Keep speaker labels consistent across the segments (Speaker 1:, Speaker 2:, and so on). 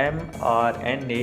Speaker 1: mRNA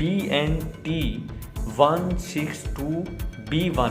Speaker 1: BNT162B1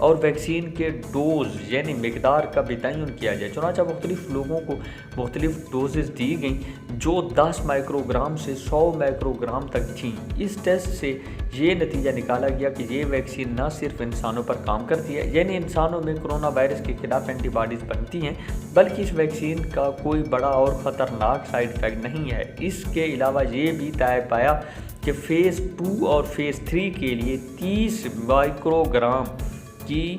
Speaker 1: اور vaccine کے dose یعنی مقدار کا بھی تعین کیا جائے۔ چنانچہ مختلف لوگوں کو مختلف ڈوزز دی گئیں جو 10 مائکرو گرام سے 100 مائکرو گرام تک تھیں۔ اس ٹیسٹ سے یہ نتیجہ نکالا گیا کہ یہ ویکسین نہ صرف انسانوں پر کام کرتی ہے، یعنی انسانوں میں کرونا وائرس کے خلاف اینٹی باڈیز بنتی ہیں، بلکہ اس ویکسین کا کوئی بڑا اور خطرناک سائیڈ ایفیکٹ نہیں ہے۔ اس کے علاوہ یہ بھی طے پایا کہ فیز 2 اور فیز 3 کے لیے 30 مائکرو گرام کی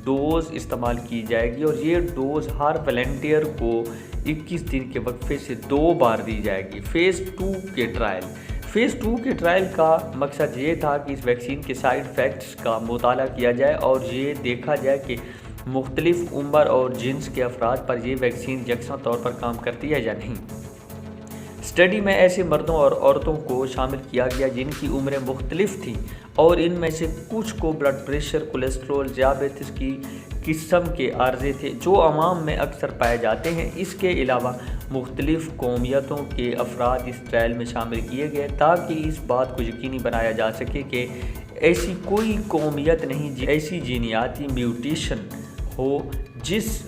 Speaker 1: ڈوز استعمال کی جائے گی، اور یہ ڈوز ہر والنٹیئر کو 21 دن کے وقفے سے 2 بار دی جائے گی۔ فیز 2 کے ٹرائل کا مقصد یہ تھا کہ اس ویکسین کے سائیڈ ایفیکٹس کا مطالعہ کیا جائے اور یہ دیکھا جائے کہ مختلف عمر اور جنس کے افراد پر یہ ویکسین یکساں طور پر کام کرتی ہے یا نہیں۔ اسٹڈی میں ایسے مردوں اور عورتوں کو شامل کیا گیا جن کی عمریں مختلف تھیں، اور ان میں سے کچھ کو بلڈ پریشر، کولیسٹرول، ذیابیطس کی قسم کے عارضے تھے جو عوام میں اکثر پائے جاتے ہیں۔ اس کے علاوہ مختلف قومیتوں کے افراد اس ٹرائل میں شامل کیے گئے تاکہ اس بات کو یقینی بنایا جا سکے کہ ایسی کوئی قومیت نہیں ایسی جینیاتی میوٹیشن ہو جس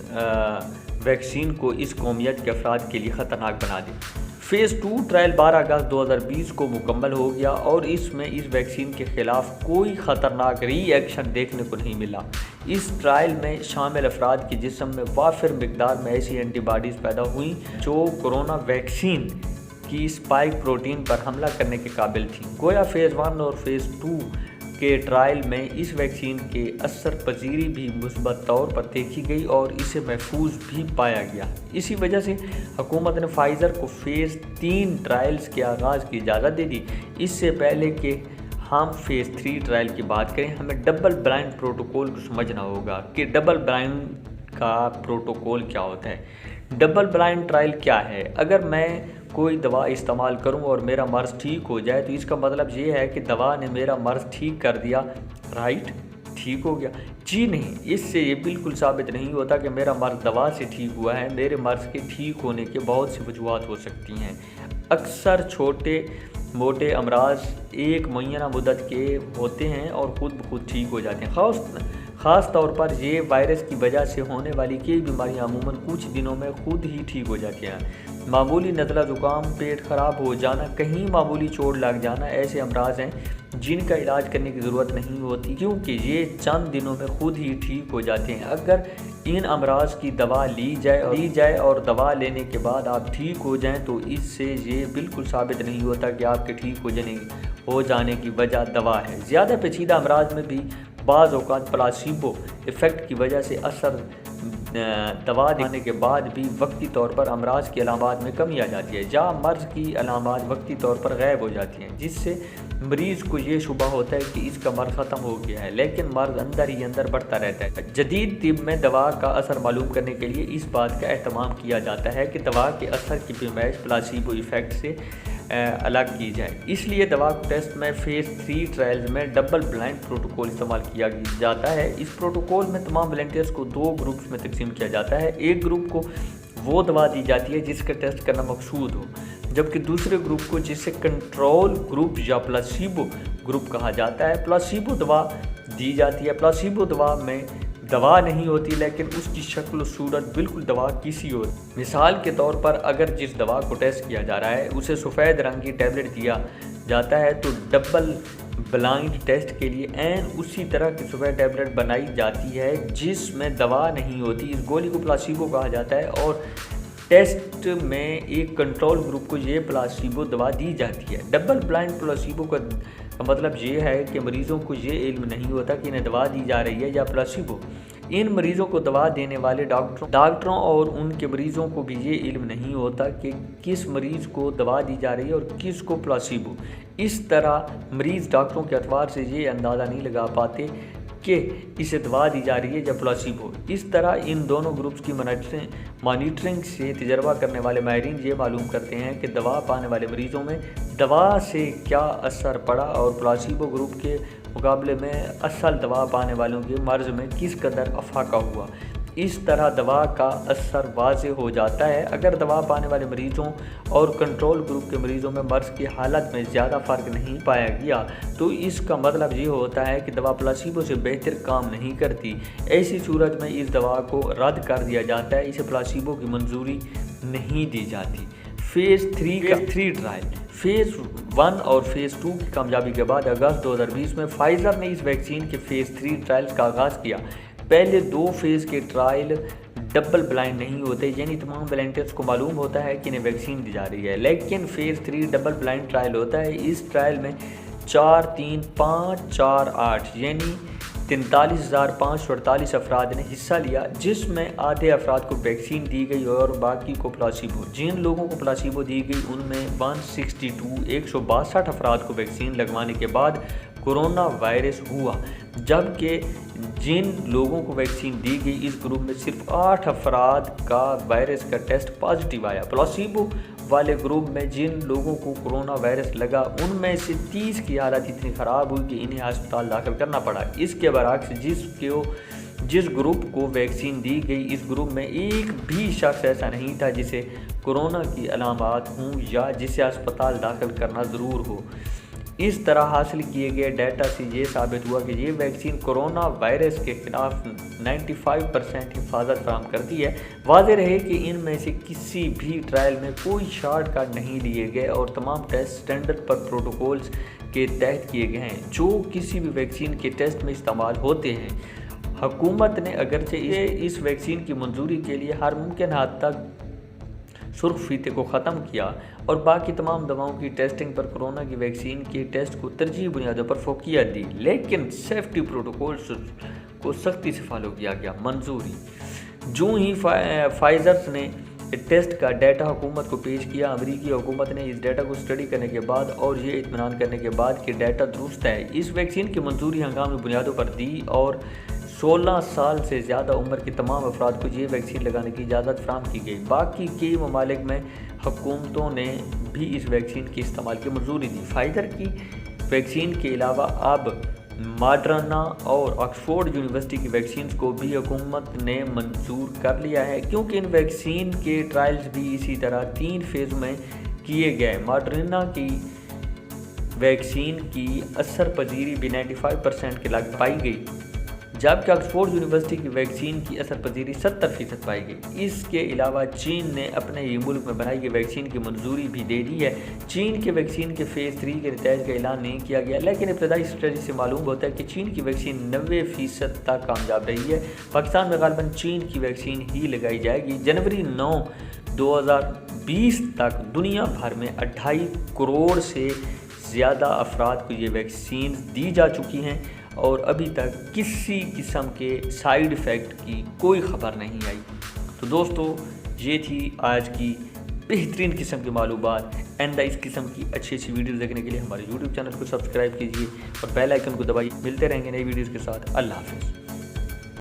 Speaker 1: ویکسین کو اس قومیت کے افراد کے لیے خطرناک بنا دے۔ فیز 2 ٹرائل 12 اگست 2020 کو مکمل ہو گیا اور اس میں اس ویکسین کے خلاف کوئی خطرناک ری ایکشن دیکھنے کو نہیں ملا۔ اس ٹرائل میں شامل افراد کے جسم میں وافر مقدار میں ایسی اینٹی باڈیز پیدا ہوئیں جو کرونا ویکسین کی اسپائک پروٹین پر حملہ کرنے کے قابل تھیں۔ گویا فیز 1 اور فیز 2 کے ٹرائل میں اس ویکسین کے اثر پذیری بھی مثبت طور پر دیکھی گئی اور اسے محفوظ بھی پایا گیا۔ اسی وجہ سے حکومت نے فائزر کو فیز 3 ٹرائلز کے آغاز کی اجازت دے دی۔ اس سے پہلے کہ ہم فیز 3 ٹرائل کی بات کریں، ہمیں ڈبل بلائنڈ پروٹوکول کو سمجھنا ہوگا کہ ڈبل بلائنڈ کا پروٹوکول کیا ہوتا ہے۔ ڈبل بلائنڈ ٹرائل کیا ہے؟ اگر میں کوئی دوا استعمال کروں اور میرا مرض ٹھیک ہو جائے تو اس کا مطلب یہ ہے کہ دوا نے میرا مرض ٹھیک کر دیا، رائٹ، ٹھیک ہو گیا؟ جی نہیں، اس سے یہ بالکل ثابت نہیں ہوتا کہ میرا مرض دوا سے ٹھیک ہوا ہے۔ میرے مرض کے ٹھیک ہونے کے بہت سی وجوہات ہو سکتی ہیں۔ اکثر چھوٹے موٹے امراض ایک معینہ مدت کے ہوتے ہیں اور خود بخود ٹھیک ہو جاتے ہیں۔ خاص طور پر یہ وائرس کی وجہ سے ہونے والی کئی بیماریاں عموماً کچھ دنوں میں خود ہی ٹھیک ہو جاتی ہیں۔ معمولی نزلہ زکام، پیٹ خراب ہو جانا، کہیں معمولی چوٹ لگ جانا ایسے امراض ہیں جن کا علاج کرنے کی ضرورت نہیں ہوتی کیونکہ یہ چند دنوں میں خود ہی ٹھیک ہو جاتے ہیں۔ اگر ان امراض کی دوا لی جائے اور دوا لینے کے بعد آپ ٹھیک ہو جائیں تو اس سے یہ بالکل ثابت نہیں ہوتا کہ آپ کے ٹھیک ہو جانے کی وجہ دوا ہے۔ زیادہ پیچیدہ امراض میں بھی بعض اوقات پلاسیبو ایفیکٹ کی وجہ سے اثر دوا دینے کے بعد بھی وقتی طور پر امراض کی علامات میں کمی آ جاتی ہے یا مرض کی علامات وقتی طور پر غائب ہو جاتی ہیں، جس سے مریض کو یہ شبہ ہوتا ہے کہ اس کا مرض ختم ہو گیا ہے، لیکن مرض اندر ہی اندر بڑھتا رہتا ہے۔ جدید طب میں دوا کا اثر معلوم کرنے کے لیے اس بات کا اہتمام کیا جاتا ہے کہ دوا کے اثر کی پیمائش پلاسیبو ایفیکٹ سے الگ کی جائے۔ اس لیے دوا کو ٹیسٹ میں فیز 3 ٹرائلز میں ڈبل بلائنڈ پروٹوکول استعمال کیا جاتا ہے۔ اس پروٹوکول میں تمام والنٹیئرز کو 2 گروپس میں تقسیم کیا جاتا ہے۔ ایک گروپ کو وہ دوا دی جاتی ہے جس کا ٹیسٹ کرنا مقصود ہو، جبکہ دوسرے گروپ کو جسے کنٹرول گروپ یا پلاسیبو گروپ کہا جاتا ہے پلاسیبو دوا دی جاتی ہے۔ پلاسیبو دوا میں دوا نہیں ہوتی لیکن اس کی شکل و صورت بالکل دوا کی سی ہوتی۔ مثال کے طور پر اگر جس دوا کو ٹیسٹ کیا جا رہا ہے اسے سفید رنگ کی ٹیبلٹ دیا جاتا ہے تو ڈبل بلائنڈ ٹیسٹ کے لیے عین اسی طرح کی سفید ٹیبلٹ بنائی جاتی ہے جس میں دوا نہیں ہوتی۔ اس گولی کو پلاسیبو کہا جاتا ہے اور ٹیسٹ میں ایک کنٹرول گروپ کو یہ پلاسیبو دوا دی جاتی ہے۔ ڈبل بلائنڈ پلاسیبو کا مطلب یہ ہے کہ مریضوں کو یہ علم نہیں ہوتا کہ انہیں دوا دی جا رہی ہے یا پلاسیبو۔ ان مریضوں کو دوا دینے والے ڈاکٹروں اور ان کے مریضوں کو بھی یہ علم نہیں ہوتا کہ کس مریض کو دوا دی جا رہی ہے اور کس کو پلاسیبو۔ اس طرح مریض ڈاکٹروں کے اعتبار سے یہ اندازہ نہیں لگا پاتے کہ اسے دوا دی جا رہی ہے یا پلاسیبو۔ اس طرح ان دونوں گروپس کی مانیٹرنگ سے تجربہ کرنے والے ماہرین یہ معلوم کرتے ہیں کہ دوا پانے والے مریضوں میں دوا سے کیا اثر پڑا اور پلاسیبو گروپ کے مقابلے میں اصل دوا پانے والوں کے مرض میں کس قدر افاقہ ہوا۔ اس طرح دوا کا اثر واضح ہو جاتا ہے۔ اگر دوا پانے والے مریضوں اور کنٹرول گروپ کے مریضوں میں مرض کی حالت میں زیادہ فرق نہیں پایا گیا تو اس کا مطلب یہ ہوتا ہے کہ دوا پلاسیبو سے بہتر کام نہیں کرتی۔ ایسی صورت میں اس دوا کو رد کر دیا جاتا ہے، اسے پلاسیبو کی منظوری نہیں دی جاتی۔ Phase 3 trial. فیز 1 اور فیز 2 کی کامیابی کے بعد اگست 2020 میں فائزر نے اس ویکسین کے فیز 3 ٹرائلز کا آغاز کیا۔ پہلے 2 فیز کے ٹرائل ڈبل بلائنڈ نہیں ہوتے، یعنی تمام والنٹیئرز کو معلوم ہوتا ہے کہ انہیں ویکسین دی جا رہی ہے، لیکن فیز 3 ڈبل بلائنڈ ٹرائل ہوتا ہے۔ اس ٹرائل میں 4 3 5 4 8 یعنی 43,548 افراد نے حصہ لیا، جس میں آدھے افراد کو ویکسین دی گئی اور باقی کو پلاسیبو۔ جن لوگوں کو پلاسیبو دی گئی ان میں 162 افراد کو ویکسین لگوانے کے بعد کورونا وائرس ہوا، جبکہ جن لوگوں کو ویکسین دی گئی اس گروپ میں صرف 8 افراد کا وائرس کا ٹیسٹ پازیٹیو آیا۔ پلاسیبو والے گروپ میں جن لوگوں کو کورونا وائرس لگا ان میں سے 30 کی حالت اتنی خراب ہوئی کہ انہیں ہسپتال داخل کرنا پڑا۔ اس کے برعکس جس گروپ کو ویکسین دی گئی اس گروپ میں ایک بھی شخص ایسا نہیں تھا جسے کورونا کی علامات ہوں یا جسے ہسپتال داخل کرنا ضرور ہو۔ اس طرح حاصل کیے گئے ڈیٹا سے یہ ثابت ہوا کہ یہ ویکسین کورونا وائرس کے خلاف 95% حفاظت فراہم کرتی ہے۔ واضح رہے کہ ان میں سے کسی بھی ٹرائل میں کوئی شارٹ کٹ نہیں لیے گئے اور تمام ٹیسٹ سٹینڈرڈ پر پروٹوکولز کے تحت کیے گئے ہیں جو کسی بھی ویکسین کے ٹیسٹ میں استعمال ہوتے ہیں۔ حکومت نے اگرچہ اس ویکسین کی منظوری کے لیے ہر ممکن حد تک سرخ فیتے کو ختم کیا اور باقی تمام دواؤں کی ٹیسٹنگ پر کورونا کی ویکسین کے ٹیسٹ کو ترجیحی بنیادوں پر فوقیت دی، لیکن سیفٹی پروٹوکولز کو سختی سے فالو کیا گیا۔ منظوری۔ جو ہی فائزر نے ٹیسٹ کا ڈیٹا حکومت کو پیش کیا، امریکی حکومت نے اس ڈیٹا کو اسٹڈی کرنے کے بعد اور یہ اطمینان کرنے کے بعد کہ ڈیٹا درست ہے، اس ویکسین کی منظوری ہنگامی بنیادوں پر دی اور 16 سال سے زیادہ عمر کے تمام افراد کو یہ ویکسین لگانے کی اجازت فراہم کی گئی۔ باقی کئی ممالک میں حکومتوں نے بھی اس ویکسین کے استعمال کی منظوری دی۔ فائزر کی ویکسین کے علاوہ اب ماڈرنا اور آکسفورڈ یونیورسٹی کی ویکسینز کو بھی حکومت نے منظور کر لیا ہے، کیونکہ ان ویکسین کے ٹرائلز بھی اسی طرح 3 فیز میں کیے گئے۔ ماڈرنا کی ویکسین کی اثر پذیری بھی 95% کے لگ پائی گئی، جبکہ آکسفورڈ یونیورسٹی کی ویکسین کی اثر پذیری 70% پائی گئی۔ اس کے علاوہ چین نے اپنے ہی ملک میں بنائی گئی ویکسین کی منظوری بھی دے دی ہے۔ چین کے ویکسین کے فیز 3 کے نتائج کا اعلان نہیں کیا گیا، لیکن ابتدائی اسٹڈی سے معلوم ہوتا ہے کہ چین کی ویکسین 90% تک کامیاب رہی ہے۔ پاکستان میں غالباً چین کی ویکسین ہی لگائی جائے گی۔ جنوری 9، 2020 تک دنیا بھر میں 2.5 کروڑ سے زیادہ افراد کو یہ ویکسین دی جا چکی ہیں اور ابھی تک کسی قسم کے سائیڈ ایفیکٹ کی کوئی خبر نہیں آئی۔ تو دوستو، یہ تھی آج کی بہترین قسم کی معلومات۔ آئندہ اس قسم کی اچھی ویڈیوز دیکھنے کے لیے ہمارے YouTube چینل کو سبسکرائب کیجیے اور بیل آئیکن کو دبائیے۔ ملتے رہیں گے نئی ویڈیوز کے ساتھ۔ اللہ حافظ۔